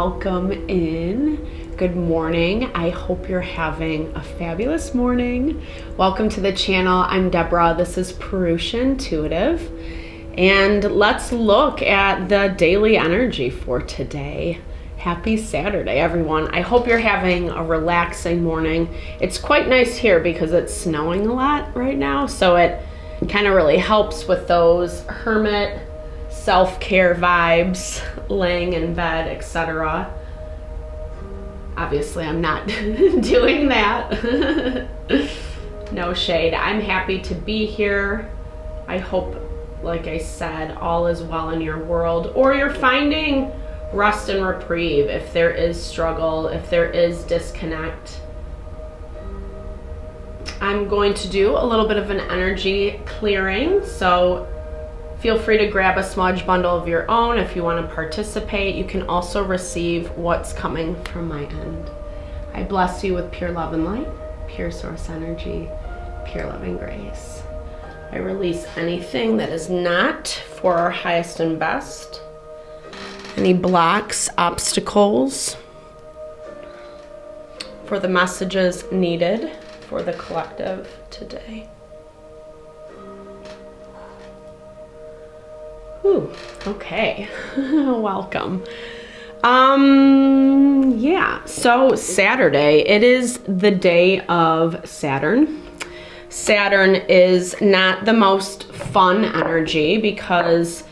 welcome in. Good morning. I hope you're having a fabulous morning. Welcome to the channel. I'm Deborah. This is Purusha Intuitive. And let's look at the daily energy for today. Happy Saturday, everyone. I hope you're having a relaxing morning. It's quite nice here because it's snowing a lot right now, so it kind of really helps with those hermit self-care vibes, laying in bed, etc. Obviously, I'm not doing that. No shade. I'm happy to be here. I hope, like I said, all is well in your world, or you're finding rest and reprieve if there is struggle, if there is disconnect. I'm going to do a little bit of an energy clearing, so feel free to grab a smudge bundle of your own if you want to participate. You can also receive what's coming from my end. I bless you with pure love and light, pure source energy, pure loving grace. I release anything that is not for our highest and best, any blocks, obstacles, for the messages needed for the collective today. Ooh, okay. Welcome. Yeah, so Saturday, it is the day of Saturn. Saturn is not the most fun energy because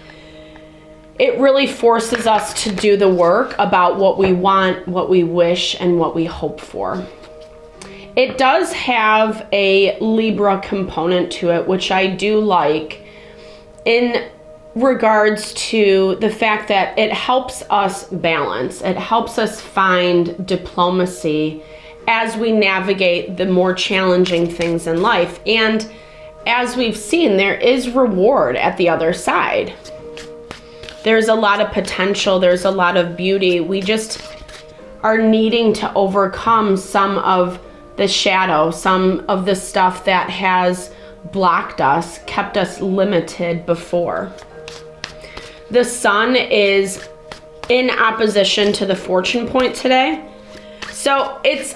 it really forces us to do the work about what we want, what we wish, and what we hope for. It does have a Libra component to it, which I do like, in regards to the fact that it helps us balance. It helps us find diplomacy as we navigate the more challenging things in life. And as we've seen, there is reward at the other side. There's a lot of potential. There's a lot of beauty. We just are needing to overcome some of the shadow, some of the stuff that has blocked us, kept us limited before. The sun is in opposition to the fortune point today. So it's,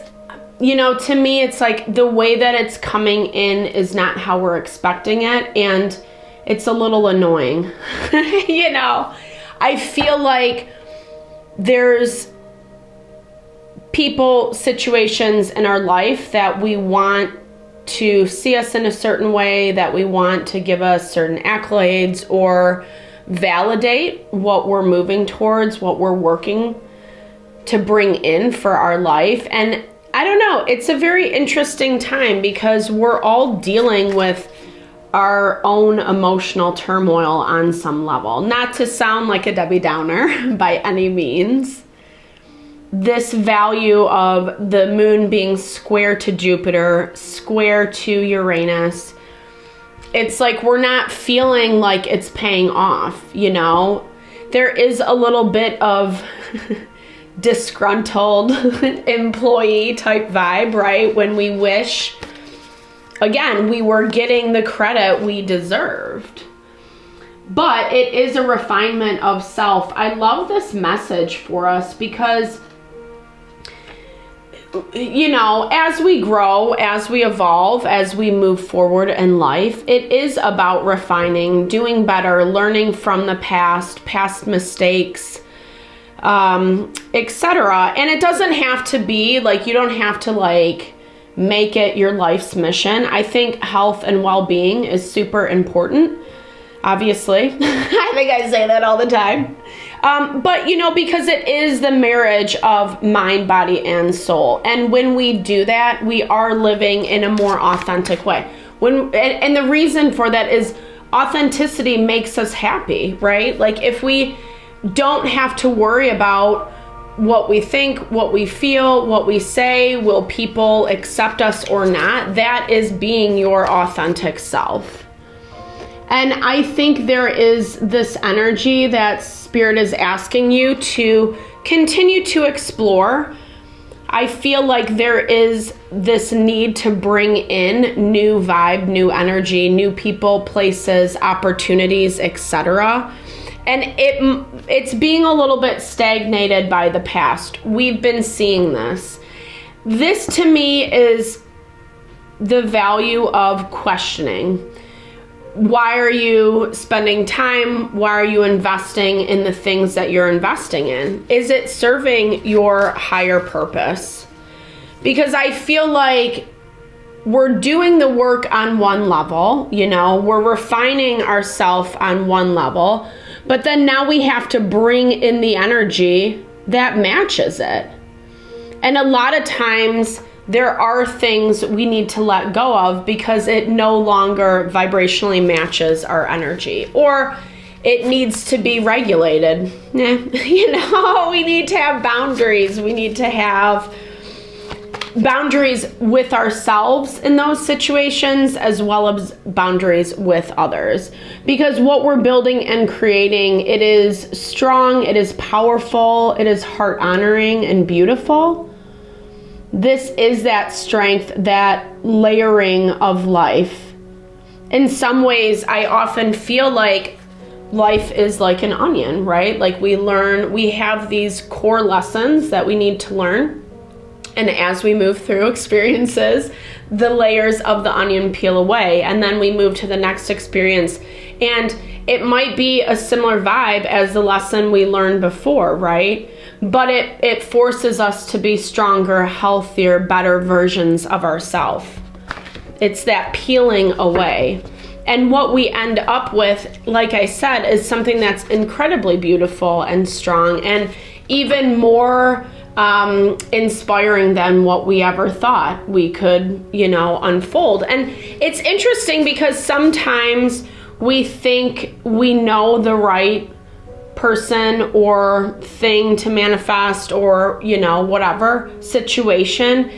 you know, to me, it's like the way that it's coming in is not how we're expecting it. And it's a little annoying. You know, I feel like there's people, situations in our life that we want to see us in a certain way, that we want to give us certain accolades or validate what we're moving towards, what we're working to bring in for our life. And I don't know, it's a very interesting time because we're all dealing with our own emotional turmoil on some level. Not to sound like a Debbie Downer by any means. This value of the moon being square to Jupiter, square to Uranus, it's like we're not feeling like it's paying off, you know? There is a little bit of disgruntled employee type vibe, right? When we wish, again, we were getting the credit we deserved. But it is a refinement of self. I love this message for us because, you know, as we grow, as we evolve, as we move forward in life, it is about refining, doing better, learning from the past mistakes, etc. And it doesn't have to be like, you don't have to like make it your life's mission. I think health and well-being is super important, obviously. I think I say that all the time. But, you know, because it is the marriage of mind, body, and soul. And when we do that, we are living in a more authentic way. And the reason for that is authenticity makes us happy, right? Like if we don't have to worry about what we think, what we feel, what we say, will people accept us or not, that is being your authentic self. And I think there is this energy that Spirit is asking you to continue to explore. I feel like there is this need to bring in new vibe, new energy, new people, places, opportunities, etc. And it's being a little bit stagnated by the past. We've been seeing this. This to me is the value of questioning. Why are you spending time? Why are you investing in the things that you're investing in? Is it serving your higher purpose? Because I feel like we're doing the work on one level, you know, we're refining ourselves on one level, but then now we have to bring in the energy that matches it. And a lot of times there are things we need to let go of because it no longer vibrationally matches our energy, or it needs to be regulated. You know, we need to have boundaries. We need to have boundaries with ourselves in those situations, as well as boundaries with others. Because what we're building and creating, it is strong, it is powerful, it is heart honoring and beautiful. This is that strength, that layering of life. In some ways, I often feel like life is like an onion, right? Like we have these core lessons that we need to learn. And as we move through experiences, the layers of the onion peel away, and then we move to the next experience. And it might be a similar vibe as the lesson we learned before, right? But it forces us to be stronger, healthier, better versions of ourselves. It's that peeling away. And what we end up with, like I said, is something that's incredibly beautiful and strong, and even more inspiring than what we ever thought we could, you know, unfold. And it's interesting because sometimes we think we know the right person or thing to manifest, or, you know, whatever situation.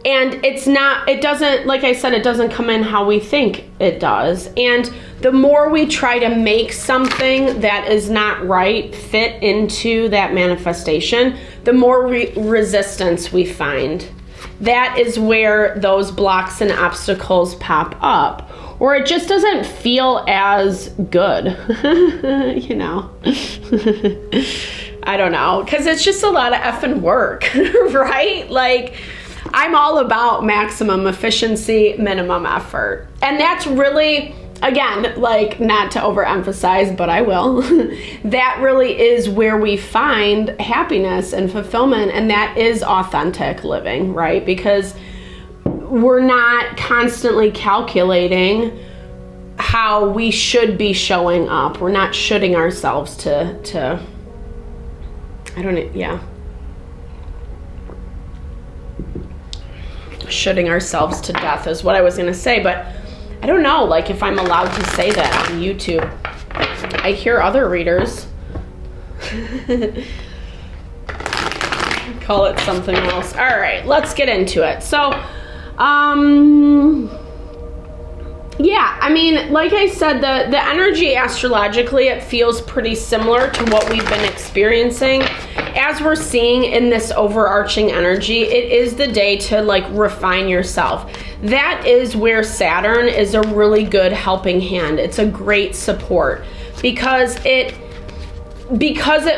And it doesn't, like I said, it doesn't come in how we think it does. And the more we try to make something that is not right fit into that manifestation, the more resistance we find. That is where those blocks and obstacles pop up, or it just doesn't feel as good, you know. I don't know, because it's just a lot of effing work, right? Like, I'm all about maximum efficiency, minimum effort. And that's really, again, like, not to overemphasize, but I will, that really is where we find happiness and fulfillment, and that is authentic living, right? Because we're not constantly calculating how we should be showing up. We're not shooting ourselves to shooting ourselves to death is what I was going to say, but I don't know, like, if I'm allowed to say that on YouTube. I hear other readers call it something else. All right, let's get into it. So, yeah, I mean, like I said, the energy astrologically, it feels pretty similar to what we've been experiencing. As we're seeing in this overarching energy, it is the day to, like, refine yourself. That is where Saturn is a really good helping hand. It's a great support because it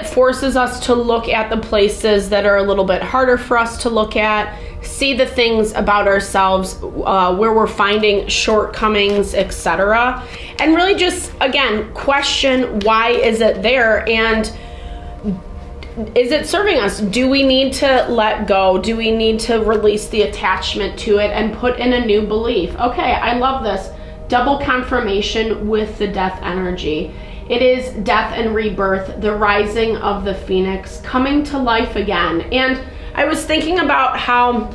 forces us to look at the places that are a little bit harder for us to look at, see the things about ourselves where we're finding shortcomings, etc. And really just, again, question, why is it there, and is it serving us? Do we need to let go? Do we need to release the attachment to it and put in a new belief? Okay, I love this. Double confirmation with the death energy. It is death and rebirth, the rising of the phoenix, coming to life again. And I was thinking about how,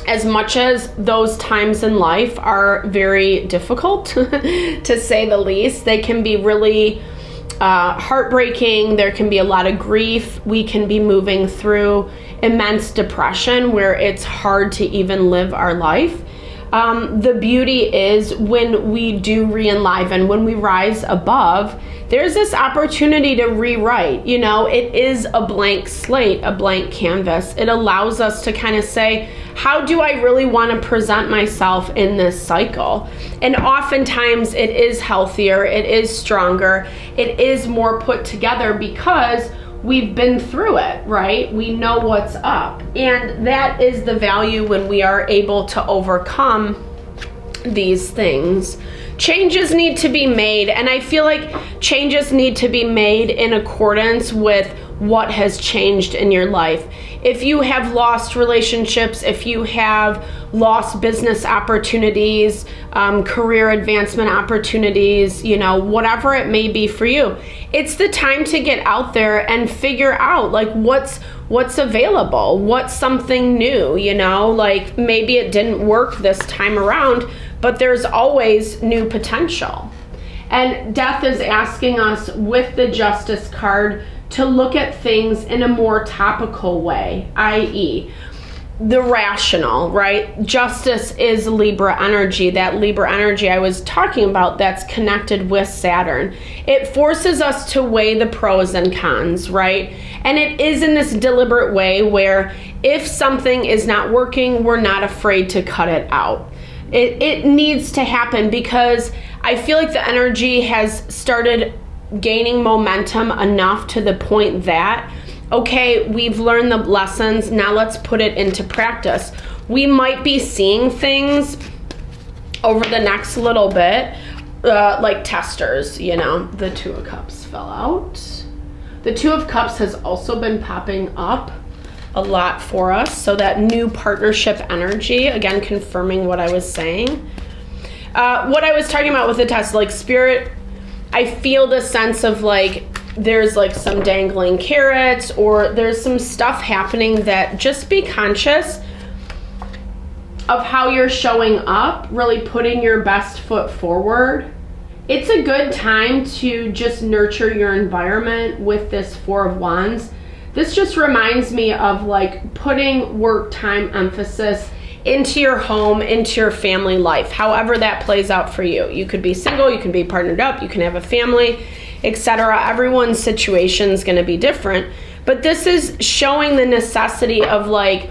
as much as those times in life are very difficult, to say the least, they can be really heartbreaking. There can be a lot of grief. We can be moving through immense depression where it's hard to even live our life. The beauty is when we do re-enliven, when we rise above, there's this opportunity to rewrite. You know, it is a blank slate, a blank canvas. It allows us to kind of say, how do I really want to present myself in this cycle? And oftentimes it is healthier, it is stronger, it is more put together because we've been through it, right? We know what's up. And that is the value when we are able to overcome these things. Changes need to be made, and I feel like changes need to be made in accordance with what has changed in your life. If you have lost relationships, if you have lost business opportunities, career advancement opportunities, you know, whatever it may be for you, it's the time to get out there and figure out like what's available, what's something new, you know, like maybe it didn't work this time around, but there's always new potential. And Death is asking us with the Justice card to look at things in a more topical way, i.e., the rational, right? Justice is Libra energy, that Libra energy I was talking about that's connected with Saturn. It forces us to weigh the pros and cons, right? And it is in this deliberate way where if something is not working, we're not afraid to cut it out. It needs to happen because I feel like the energy has started gaining momentum enough to the point that, okay, we've learned the lessons, now let's put it into practice. We might be seeing things over the next little bit, like testers, you know. The Two of Cups fell out. The Two of Cups has also been popping up a lot for us, so that new partnership energy, again, confirming what I was saying. What I was talking about with the test, like Spirit, I feel the sense of like there's like some dangling carrots or there's some stuff happening that just be conscious of how you're showing up, really putting your best foot forward. It's a good time to just nurture your environment with this Four of Wands. This just reminds me of like putting work time emphasis into your home, into your family life, however that plays out for you. You could be single, you can be partnered up, you can have a family, etc. Everyone's situation is going to be different, but this is showing the necessity of like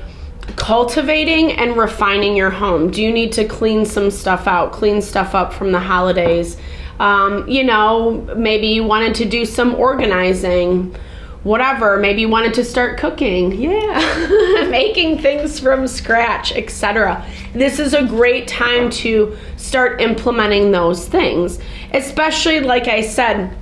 cultivating and refining your home. Do you need to clean some stuff out, clean stuff up from the holidays? You know, maybe you wanted to do some organizing, whatever, maybe you wanted to start cooking, making things from scratch, etc. This is a great time to start implementing those things, especially, like I said,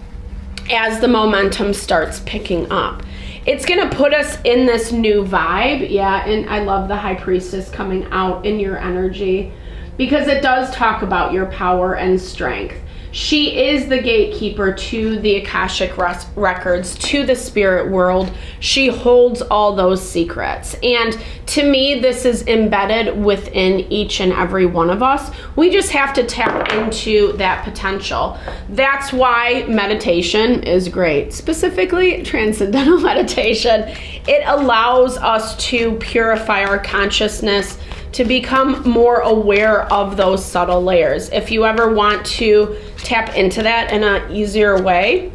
as the momentum starts picking up. It's going to put us in this new vibe, and I love the High Priestess coming out in your energy because it does talk about your power and strength. She is the gatekeeper to the Akashic records, to the spirit world. She holds all those secrets. And to me, this is embedded within each and every one of us. We just have to tap into that potential. That's why meditation is great, specifically transcendental meditation. It allows us to purify our consciousness, to become more aware of those subtle layers. If you ever want to tap into that in an easier way,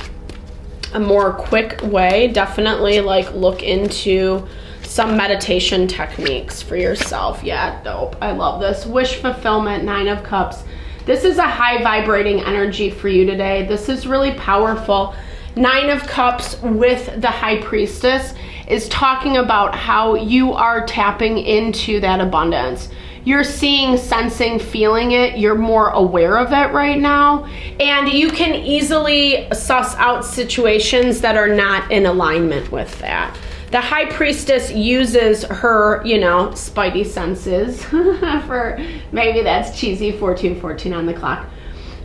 a more quick way, definitely like look into some meditation techniques for yourself. Yeah, dope. I love this. Wish fulfillment, Nine of Cups. This is a high vibrating energy for you today. This is really powerful. Nine of Cups with the High Priestess is talking about how you are tapping into that abundance. You're seeing, sensing, feeling it. You're more aware of it right now. And you can easily suss out situations that are not in alignment with that. The High Priestess uses her, you know, spidey senses, for maybe that's cheesy, 1414 on the clock,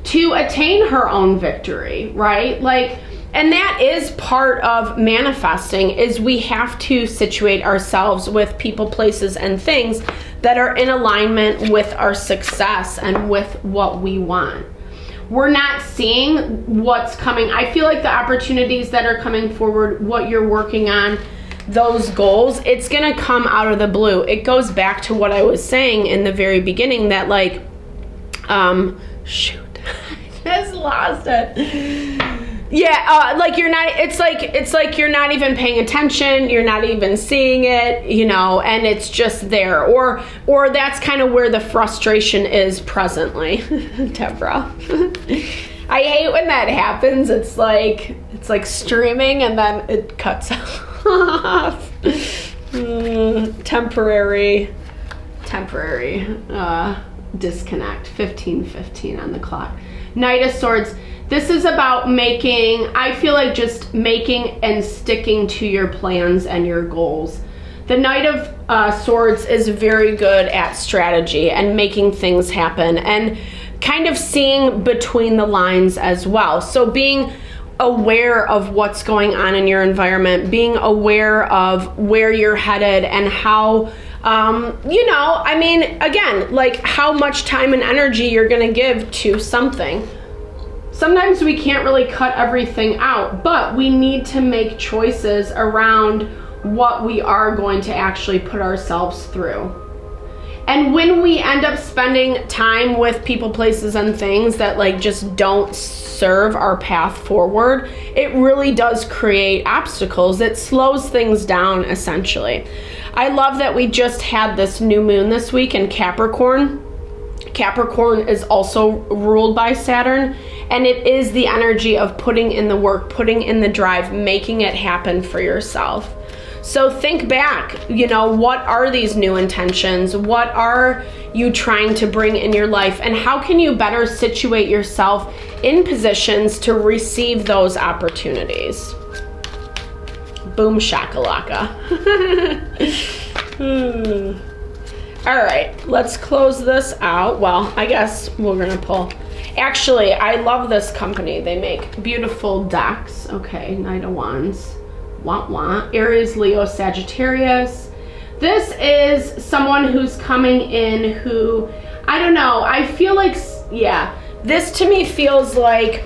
to attain her own victory, right? Like, and that is part of manifesting, is we have to situate ourselves with people, places, and things that are in alignment with our success and with what we want. We're not seeing what's coming. I feel like the opportunities that are coming forward, what you're working on, those goals, it's gonna come out of the blue. It goes back to what I was saying in the very beginning, that like, shoot, I just lost it. Yeah, like you're not, it's like you're not even paying attention, you're not even seeing it, you know, and it's just there. Or that's kind of where the frustration is presently. Deborah. I hate when that happens. It's like streaming and then it cuts off. Temporary disconnect. 15:15 on the clock. Knight of Swords. This is about making, I feel like just making and sticking to your plans and your goals. The Knight of Swords is very good at strategy and making things happen and kind of seeing between the lines as well. So being aware of what's going on in your environment, being aware of where you're headed and how, you know, I mean, again, like how much time and energy you're going to give to something. Sometimes we can't really cut everything out, but we need to make choices around what we are going to actually put ourselves through. And when we end up spending time with people, places, and things that like just don't serve our path forward, it really does create obstacles. It slows things down, essentially. I love that we just had this new moon this week in Capricorn. Capricorn is also ruled by Saturn, and it is the energy of putting in the work, putting in the drive, making it happen for yourself. So think back, you know, what are these new intentions? What are you trying to bring in your life? And how can you better situate yourself in positions to receive those opportunities? Boom shakalaka. All right, let's close this out. Well, I guess we're gonna pull. Actually, I love this company. They make beautiful decks. Okay, Knight of Wands. Aries, Leo, Sagittarius. This is someone who's coming in who, I don't know, I feel like, yeah, this to me feels like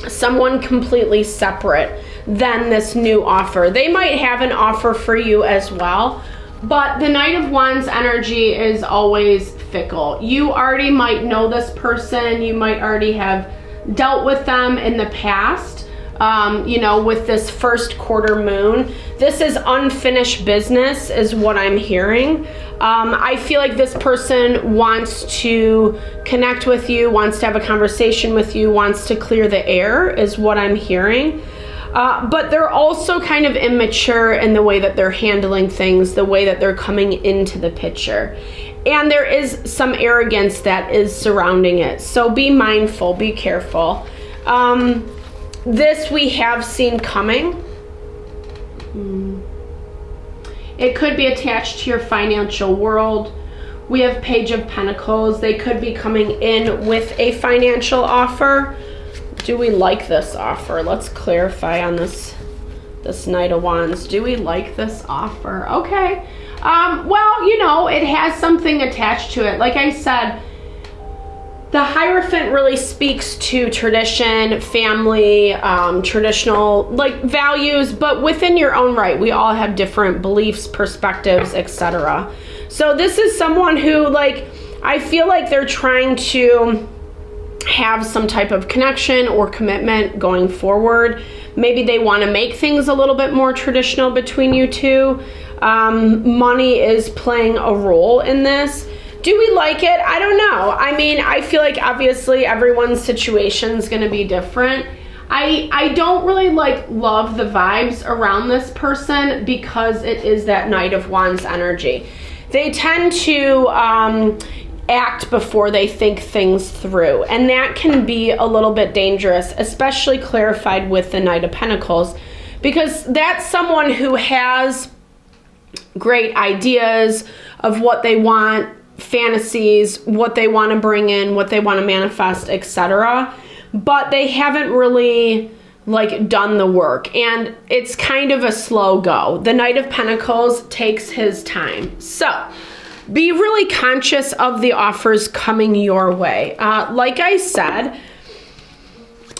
someone completely separate than this new offer. They might have an offer for you as well, but the Knight of Wands energy is always fickle. You already might know this person. You might already have dealt with them in the past. You know, with this first quarter moon, this is unfinished business is what I'm hearing. I feel like this person wants to connect with you, wants to have a conversation with you, wants to clear the air is what I'm hearing. But they're also kind of immature in the way that they're handling things, the way that they're coming into the picture. And there is some arrogance that is surrounding it. So be mindful, be careful. This we have seen coming. It could be attached to your financial world. We have Page of Pentacles. They could be coming in with a financial offer. Do we like this offer? Let's clarify on this Knight of Wands. Do we like this offer? Okay. Well, you know, it has something attached to it. Like I said, the Hierophant really speaks to tradition, family, traditional like values, but within your own right. We all have different beliefs, perspectives, etc. So this is someone who, like, I feel like they're trying to have some type of connection or commitment going forward. Maybe they want to make things a little bit more traditional between you two. Money is playing a role in this. Do we like it? I don't know. I mean, I feel like obviously everyone's situation is going to be different. I don't really love the vibes around this person because it is that Knight of Wands energy. They tend to act before they think things through, and that can be a little bit dangerous, especially clarified with the Knight of Pentacles, because that's someone who has great ideas of what they want, fantasies, what they want to bring in, what they want to manifest, etc. But they haven't really done the work, and it's kind of a slow go. The Knight of Pentacles takes his time. So be really conscious of the offers coming your way. Like I said,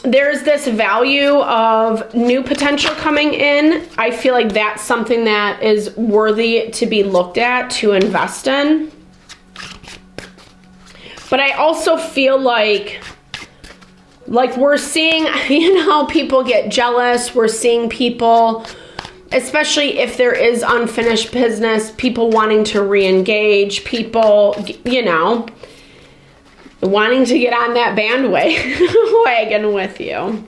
There's this value of new potential coming in. I feel like that's something that is worthy to be looked at, to invest in. But I also feel like we're seeing, people get jealous. We're seeing people, especially if there is unfinished business, people wanting to re-engage, people, wanting to get on that bandwagon with you.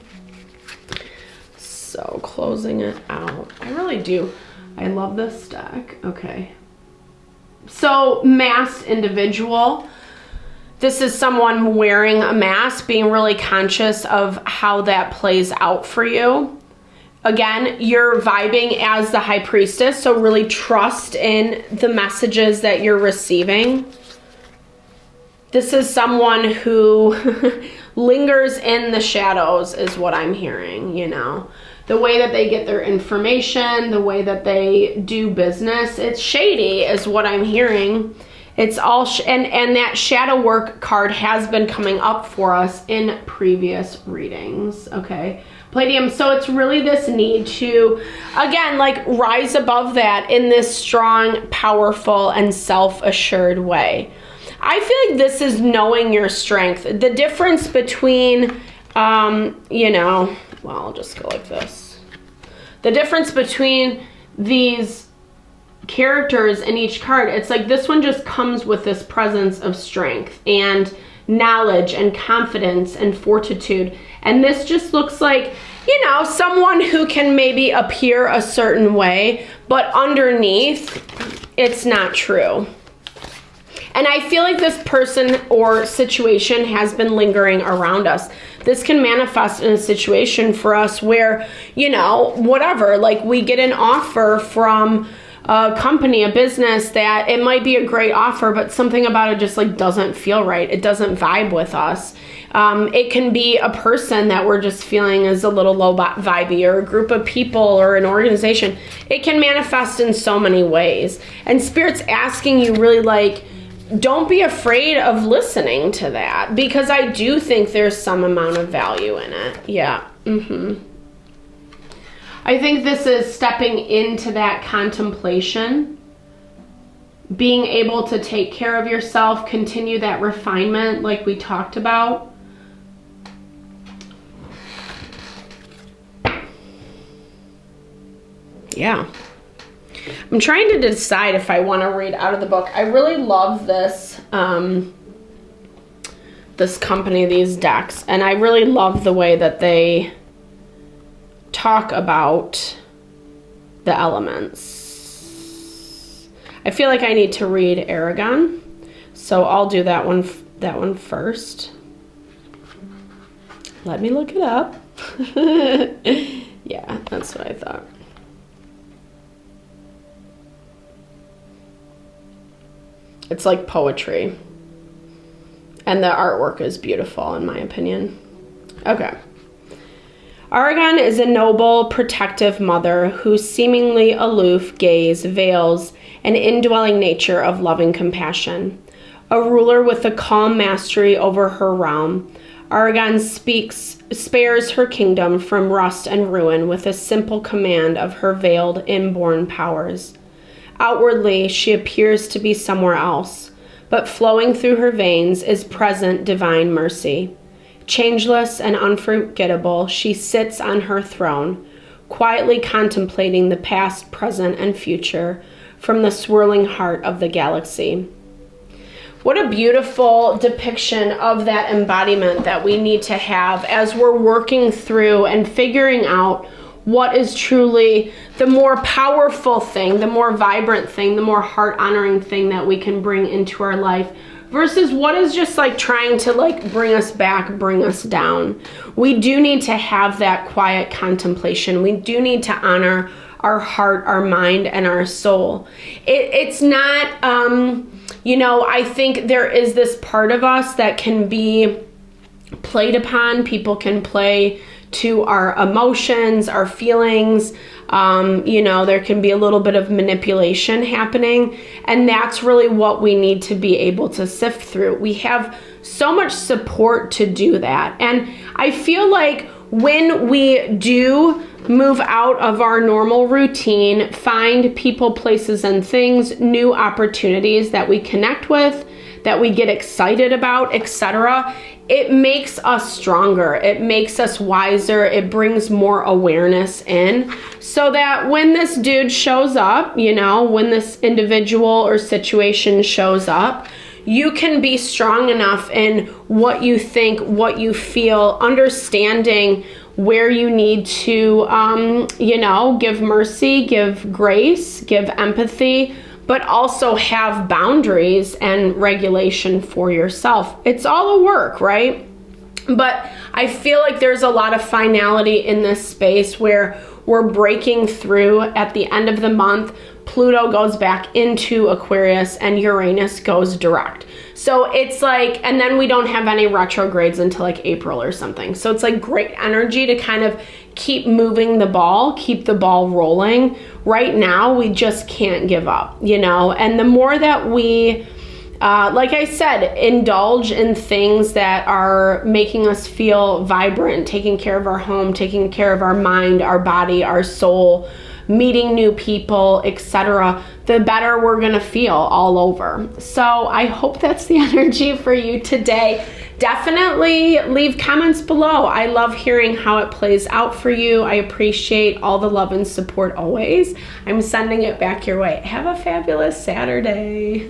So closing it out. I really do. I love this deck. Okay. So masked individual. This is someone wearing a mask, being really conscious of how that plays out for you. Again, you're vibing as the High Priestess, so really trust in the messages that you're receiving. This is someone who lingers in the shadows is what I'm hearing, The way that they get their information, the way that they do business, it's shady is what I'm hearing. It's all, and that shadow work card has been coming up for us in previous readings, okay? Palladium, so it's really this need to, again, rise above that in this strong, powerful, and self-assured way. I feel like this is knowing your strength. The difference between, well, I'll just go like this. The difference between these characters in each card, it's like this one just comes with this presence of strength and knowledge and confidence and fortitude. And this just looks like, someone who can maybe appear a certain way, but underneath, it's not true. And I feel like this person or situation has been lingering around us. This can manifest in a situation for us where, whatever, we get an offer from a company, a business that it might be a great offer, but something about it just doesn't feel right. It doesn't vibe with us. It can be a person that we're just feeling is a little low vibey, or a group of people or an organization. It can manifest in so many ways. And Spirit's asking you really don't be afraid of listening to that, because I do think there's some amount of value in it. Yeah. I think this is stepping into that contemplation, being able to take care of yourself, continue that refinement like we talked about. Yeah. I'm trying to decide if I want to read out of the book. I really love this, this company, these decks, and I really love the way that they talk about the elements. I feel like I need to read Aragon, so I'll do that one first. Let me look it up. Yeah, that's what I thought. It's like poetry, and the artwork is beautiful in my opinion. Okay. Aragon is a noble, protective mother whose seemingly aloof gaze veils an indwelling nature of loving compassion. A ruler with a calm mastery over her realm, Aragon spares her kingdom from rust and ruin with a simple command of her veiled, inborn powers. Outwardly, she appears to be somewhere else, but flowing through her veins is present divine mercy. Changeless and unforgettable, she sits on her throne, quietly contemplating the past, present, and future from the swirling heart of the galaxy. What a beautiful depiction of that embodiment that we need to have as we're working through and figuring out what is truly the more powerful thing, the more vibrant thing, the more heart-honoring thing that we can bring into our life, versus what is just trying to bring us back, bring us down. We do need to have that quiet contemplation. We do need to honor our heart, our mind, and our soul. It's not, I think there is this part of us that can be played upon. People can play to our emotions, our feelings. There can be a little bit of manipulation happening, and that's really what we need to be able to sift through. We have so much support to do that. And I feel like when we do move out of our normal routine, find people, places, and things, new opportunities that we connect with, that we get excited about, etc., it makes us stronger. It makes us wiser. It brings more awareness in, so that when this dude shows up, you know, when this individual or situation shows up, you can be strong enough in what you think, what you feel, understanding where you need to, you know, give mercy, give grace, give empathy, but also have boundaries and regulation for yourself. It's all a work, right? But I feel like there's a lot of finality in this space where we're breaking through. At the end of the month, Pluto goes back into Aquarius and Uranus goes direct. So it's like, and then we don't have any retrogrades until like April or something. So it's like great energy to kind of keep moving the ball, keep the ball rolling. Right now, we just can't give up, you know? And the more that we, like I said, indulge in things that are making us feel vibrant, taking care of our home, taking care of our mind, our body, our soul, meeting new people, etc., the better we're gonna feel all over. So I hope that's the energy for you today. Definitely leave comments below. I love hearing how it plays out for you. I appreciate all the love and support always. I'm sending it back your way. Have a fabulous Saturday.